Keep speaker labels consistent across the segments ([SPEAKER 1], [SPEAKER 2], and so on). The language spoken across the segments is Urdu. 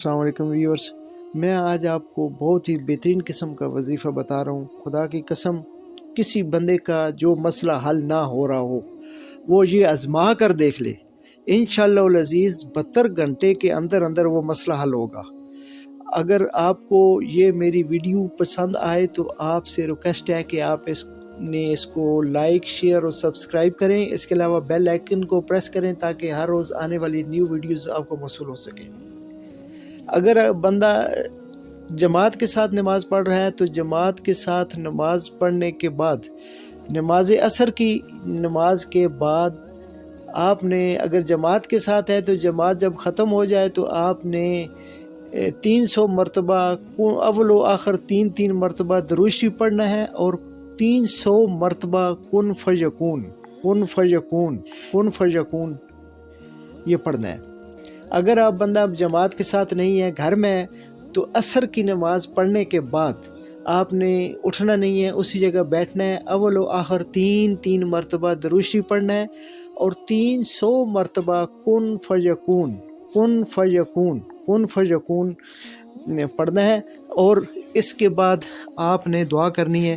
[SPEAKER 1] السلام علیکم ویورز، میں آج آپ کو بہت ہی بہترین قسم کا وظیفہ بتا رہا ہوں۔ خدا کی قسم، کسی بندے کا جو مسئلہ حل نہ ہو رہا ہو وہ یہ آزما کر دیکھ لے، انشاءاللہ العزیز 72 گھنٹے کے اندر اندر وہ مسئلہ حل ہوگا۔ اگر آپ کو یہ میری ویڈیو پسند آئے تو آپ سے ریکویسٹ ہے کہ آپ اس کو لائک، شیئر اور سبسکرائب کریں۔ اس کے علاوہ بیل آئیکن کو پریس کریں تاکہ ہر روز آنے والی نیو ویڈیوز آپ کو موصول ہو سکیں۔ اگر بندہ جماعت کے ساتھ نماز پڑھ رہا ہے تو جماعت کے ساتھ نماز پڑھنے کے بعد، نماز عصر کی نماز کے بعد آپ نے، اگر جماعت کے ساتھ ہے تو جماعت جب ختم ہو جائے تو آپ نے 300 مرتبہ اول و آخر تین مرتبہ درود شریف پڑھنا ہے، اور 300 مرتبہ کن فیکون کن فیکون کن فیکون یہ پڑھنا ہے۔ اگر آپ بندہ جماعت کے ساتھ نہیں ہے، گھر میں ہے، تو عصر کی نماز پڑھنے کے بعد آپ نے اٹھنا نہیں ہے، اسی جگہ بیٹھنا ہے، اول و آخر تین مرتبہ درود شریف پڑھنا ہے، اور 300 مرتبہ کن فیکون کن فیکون کن فیکون پڑھنا ہے۔ اور اس کے بعد آپ نے دعا کرنی ہے۔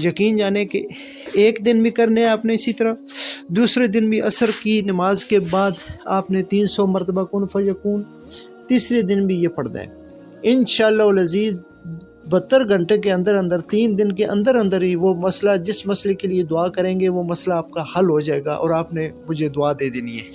[SPEAKER 1] یقین جانے کہ ایک دن بھی کرنے ہیں آپ نے اسی طرح، دوسرے دن بھی عصر کی نماز کے بعد آپ نے 300 مرتبہ کن فیکون، تیسرے دن بھی یہ پڑھنا ہے۔ انشاءاللہ العزیز 72 گھنٹے کے اندر اندر، 3 دن کے اندر اندر ہی وہ مسئلہ، جس مسئلے کے لیے دعا کریں گے وہ مسئلہ آپ کا حل ہو جائے گا، اور آپ نے مجھے دعا دے دینی ہے۔